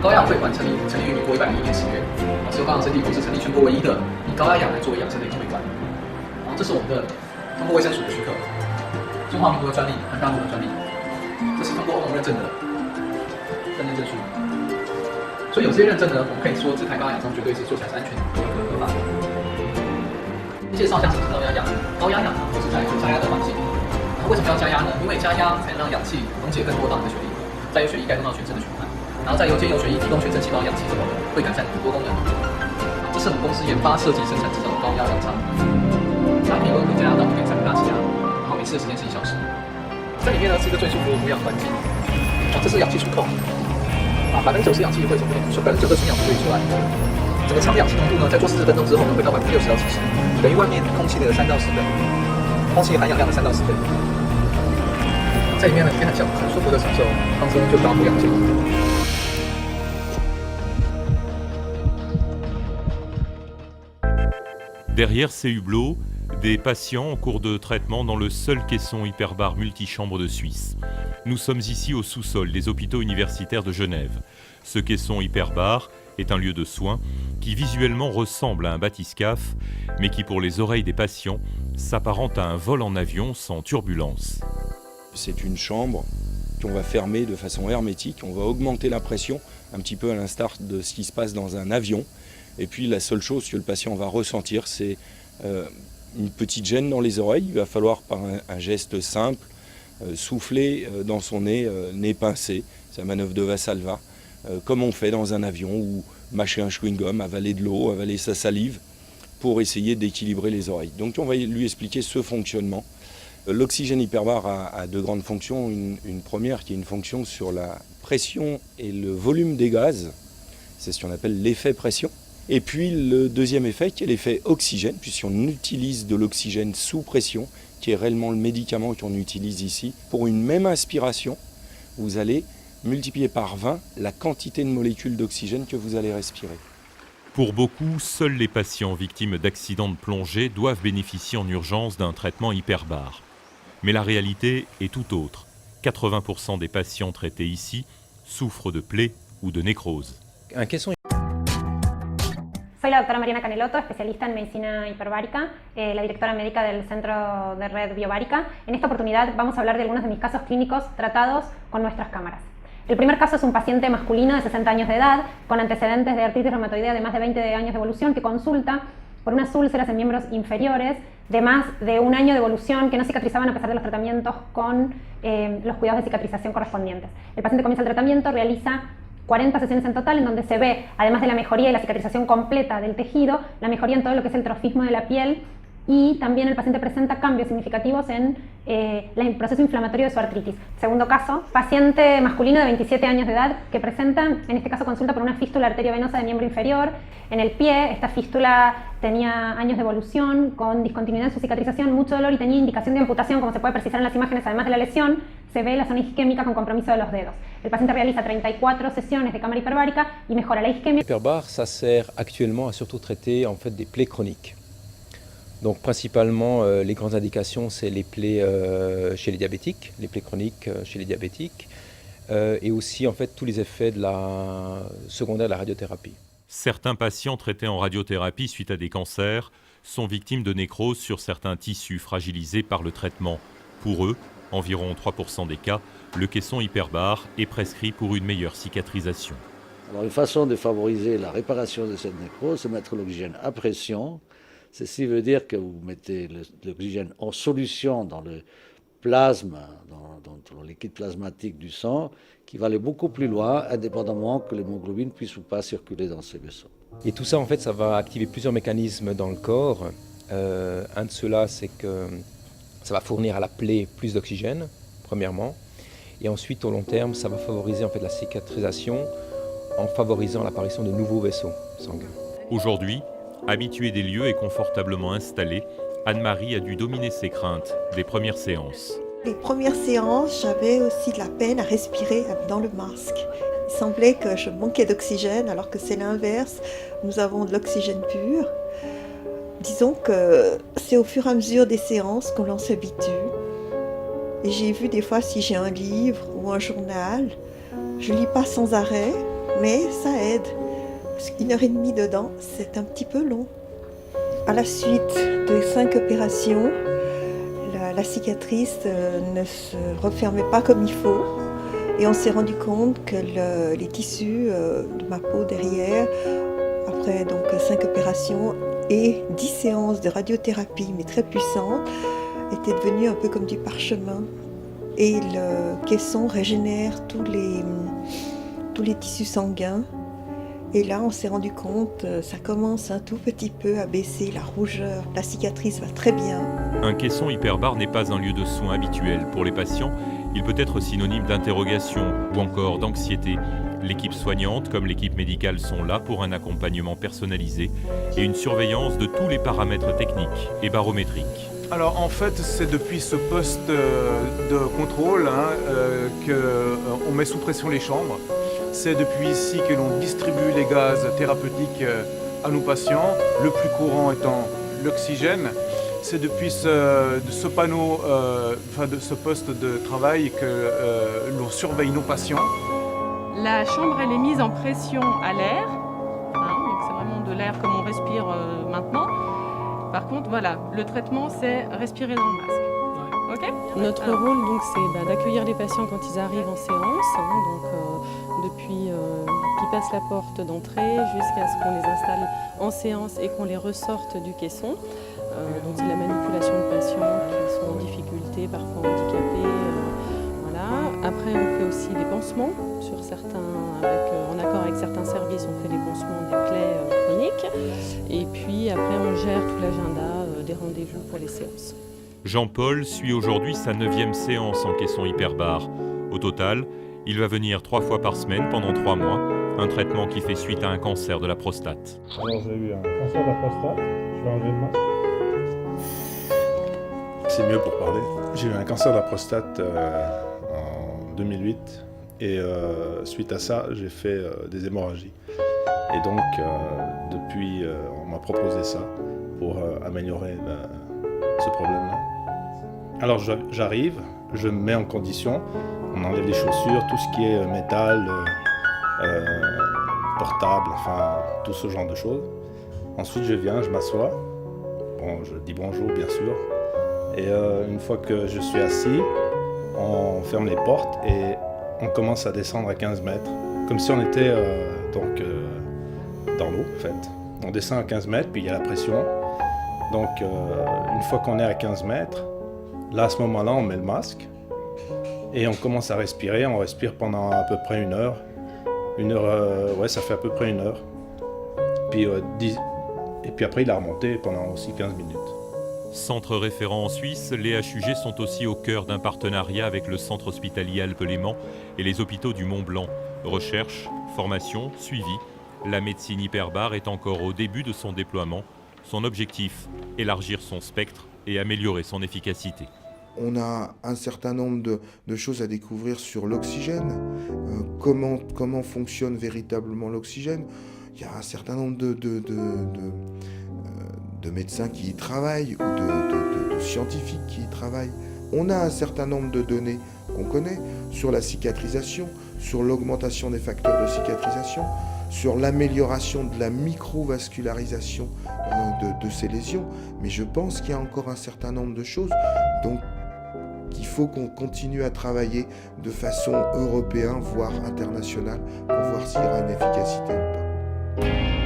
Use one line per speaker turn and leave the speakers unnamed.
高压氧会馆成立于民国101年10月，是由高阳生帝国是成立全国唯一的以高压氧来作为养生的一个会馆。然后这是我们的通过卫生署的许可，中华民国的专利和大陆的专利，这是通过欧盟认证的认证证书。所以有这些认证呢，我们可以说这台高压氧舱绝对是做起来是安全的、合法的。介绍像什么高压氧？高压氧呢，是在做加压的环境。为什么要加压呢？因为加压才能让氧气溶解更多到你的血液，再由血液带动到全身的循环，然后再由借由血液提供全身细胞氧气之后，会改善很多功能。这是我们公司研发、设计、生产、制造的高压氧舱，它可以温和加压到1.3大气压，然后每次的时间是1小时。这里面呢是一个最舒服的无氧环境，这是氧气出口，90%氧气会从9%的纯氧处理出来。整个舱的氧气浓度呢，在做40分钟之后呢，会到60%到70%，等于外面空气的3到10倍，空气含氧量的3到10倍。在里面呢，你可以很舒服的享受放松就当无氧结果。
Derrière ces hublots, des patients en cours de traitement dans le seul caisson hyperbare multichambre de Suisse. Nous sommes ici au sous-sol des hôpitaux universitaires de Genève. Ce caisson hyperbare est un lieu de soins qui visuellement ressemble à un bathyscaphe, mais qui pour les oreilles des patients s'apparente à un vol en avion sans turbulence.
C'est une chambre qu'on va fermer de façon hermétique, on va augmenter la pression, un petit peu à l'instar de ce qui se passe dans un avion. Et puis la seule chose que le patient va ressentir, c'est une petite gêne dans les oreilles. Il va falloir par un geste simple souffler dans son nez, nez pincé, c'est la manœuvre de Valsalva, comme on fait dans un avion, ou mâcher un chewing-gum, avaler de l'eau, avaler sa salive, pour essayer d'équilibrer les oreilles. Donc on va lui expliquer ce fonctionnement. L'oxygène hyperbare a deux grandes fonctions. Une première qui est une fonction sur la pression et le volume des gaz, c'est ce qu'on appelle l'effet pression. Et puis le deuxième effet qui est l'effet oxygène, puisqu'on utilise de l'oxygène sous pression, qui est réellement le médicament qu'on utilise ici. Pour une même inspiration, vous allez multiplier par 20 la quantité de molécules d'oxygène que vous allez respirer.
Pour beaucoup, seuls les patients victimes d'accidents de plongée doivent bénéficier en urgence d'un traitement hyperbare. Mais la réalité est tout autre. 80% des patients traités ici souffrent de plaies ou de nécrose.
Soy la doctora Mariana Canelotto, especialista en medicina hiperbárica, la directora médica del Centro de Red Biobárica. En esta oportunidad vamos a hablar de algunos de mis casos clínicos tratados con nuestras cámaras. El primer caso es un paciente masculino de 60 años de edad, con antecedentes de artritis reumatoidea de más de 20 años de evolución, que consulta por unas úlceras en miembros inferiores de más de un año de evolución que no cicatrizaban a pesar de los tratamientos con los cuidados de cicatrización correspondientes. El paciente comienza el tratamiento, realiza 40 sesiones en total, en donde se ve, además de la mejoría y la cicatrización completa del tejido, la mejoría en todo lo que es el trofismo de la piel, y también el paciente presenta cambios significativos en el proceso inflamatorio de su artritis. Segundo caso, paciente masculino de 27 años de edad que presenta, en este caso consulta por una fístula arteriovenosa de miembro inferior en el pie. Esta fístula tenía años de evolución, con discontinuidad en su cicatrización, mucho dolor y tenía indicación de amputación, como se puede precisar en las imágenes. Además de la lesión, se ve la zona isquémica con compromiso de los dedos. El paciente realiza 34 sesiones de cámara hiperbárica y mejora la isquemia.
L'hyperbare, ça sert actuellement à surtout traiter en fait des plaies chroniques. Donc principalement, les grandes indications, c'est les plaies chez les diabétiques, les plaies chroniques chez les diabétiques, et aussi en fait tous les effets de la secondaire de la radiothérapie.
Certains patients traités en radiothérapie suite à des cancers sont victimes de nécrose sur certains tissus fragilisés par le traitement. Pour eux, environ 3% des cas, le caisson hyperbare est prescrit pour une meilleure cicatrisation.
Alors une façon de favoriser la réparation de cette nécrose, c'est mettre l'oxygène à pression. Ceci veut dire que vous mettez l'oxygène en solution dans le plasme, dans le liquide plasmatique du sang, qui va aller beaucoup plus loin, indépendamment que l'hémoglobine puisse ou pas circuler dans ces vaisseaux.
Et tout ça, en fait, ça va activer plusieurs mécanismes dans le corps. Un de ceux-là, c'est que ça va fournir à la plaie plus d'oxygène, premièrement. Et ensuite, au long terme, ça va favoriser en fait la cicatrisation en favorisant l'apparition de nouveaux vaisseaux sanguins.
Aujourd'hui, habituée des lieux et confortablement installée, Anne-Marie a dû dominer ses craintes des premières séances.
Les premières séances, j'avais aussi de la peine à respirer dans le masque. Il semblait que je manquais d'oxygène alors que c'est l'inverse. Nous avons de l'oxygène pur. Disons que c'est au fur et à mesure des séances qu'on l'on s'habitue. Et j'ai vu des fois si j'ai un livre ou un journal, je lis pas sans arrêt. mais ça aide. Parce qu'1 heure et demie dedans, c'est un petit peu long. À la suite de 5 opérations, la cicatrice ne se refermait pas comme il faut. Et on s'est rendu compte que les tissus de ma peau derrière, après donc 5 opérations et 10 séances de radiothérapie, mais très puissantes, étaient devenus un peu comme du parchemin. Et le caisson régénère tous les tissus sanguins. Et là, on s'est rendu compte, ça commence un tout petit peu à baisser, la rougeur, la cicatrice va très bien.
Un caisson hyperbare n'est pas un lieu de soins habituel. Pour les patients, il peut être synonyme d'interrogation ou encore d'anxiété. L'équipe soignante comme l'équipe médicale sont là pour un accompagnement personnalisé et une surveillance de tous les paramètres techniques et barométriques.
Alors en fait, c'est depuis ce poste de contrôle qu'on met sous pression les chambres. C'est depuis ici que l'on distribue les gaz thérapeutiques à nos patients, le plus courant étant l'oxygène. C'est depuis ce panneau, de ce poste de travail que l'on surveille nos patients.
La chambre, elle est mise en pression à l'air, donc c'est vraiment de l'air comme on respire maintenant. Par contre, voilà, le traitement, c'est respirer dans le masque. Okay.
Notre rôle, donc, c'est d'accueillir les patients quand ils arrivent en séance, depuis qu'ils passent la porte d'entrée jusqu'à ce qu'on les installe en séance et qu'on les ressorte du caisson. Donc c'est la manipulation de patients qui sont en difficulté, parfois handicapés. Voilà. Après, on fait aussi des pansements sur certains, en accord avec certains services, on fait des pansements des plaies chroniques. Et puis après, on gère tout l'agenda des rendez-vous pour les séances.
Jean-Paul suit aujourd'hui sa 9e séance en caisson hyperbare. Au total, il va venir 3 fois par semaine pendant 3 mois, un traitement qui fait suite à un cancer de la prostate.
Alors j'ai eu un cancer de la prostate, je vais enlever le masque. C'est mieux pour parler. J'ai eu un cancer de la prostate en 2008 et suite à ça, j'ai fait des hémorragies. Et donc, depuis, on m'a proposé ça pour améliorer ce problème-là. Alors j'arrive, je me mets en condition, on enlève les chaussures, tout ce qui est métal, portable, enfin tout ce genre de choses. Ensuite je viens, je m'assois, bon, je dis bonjour bien sûr, et une fois que je suis assis, on ferme les portes et on commence à descendre à 15 mètres, comme si on était dans l'eau en fait. On descend à 15 mètres, puis il y a la pression. Donc une fois qu'on est à 15 mètres, là à ce moment-là on met le masque et on commence à respirer, on respire pendant à peu près 1 heure. 1 heure, ouais ça fait à peu près 1 heure. Puis, et puis après il a remonté pendant aussi 15 minutes.
Centre référent en Suisse, les HUG sont aussi au cœur d'un partenariat avec le centre hospitalier Alpes-Léman et les hôpitaux du Mont-Blanc. Recherche, formation, suivi, la médecine hyperbare est encore au début de son déploiement. Son objectif, élargir son spectre et améliorer son efficacité.
On a un certain nombre de choses à découvrir sur l'oxygène, comment fonctionne véritablement l'oxygène. Il y a un certain nombre de médecins qui y travaillent ou de scientifiques qui y travaillent. On a un certain nombre de données qu'on connaît sur la cicatrisation, sur l'augmentation des facteurs de cicatrisation, sur l'amélioration de la microvascularisation de ces lésions. Mais je pense qu'il y a encore un certain nombre de choses. Donc, il faut qu'on continue à travailler de façon européenne, voire internationale, pour voir s'il y aura une efficacité ou pas.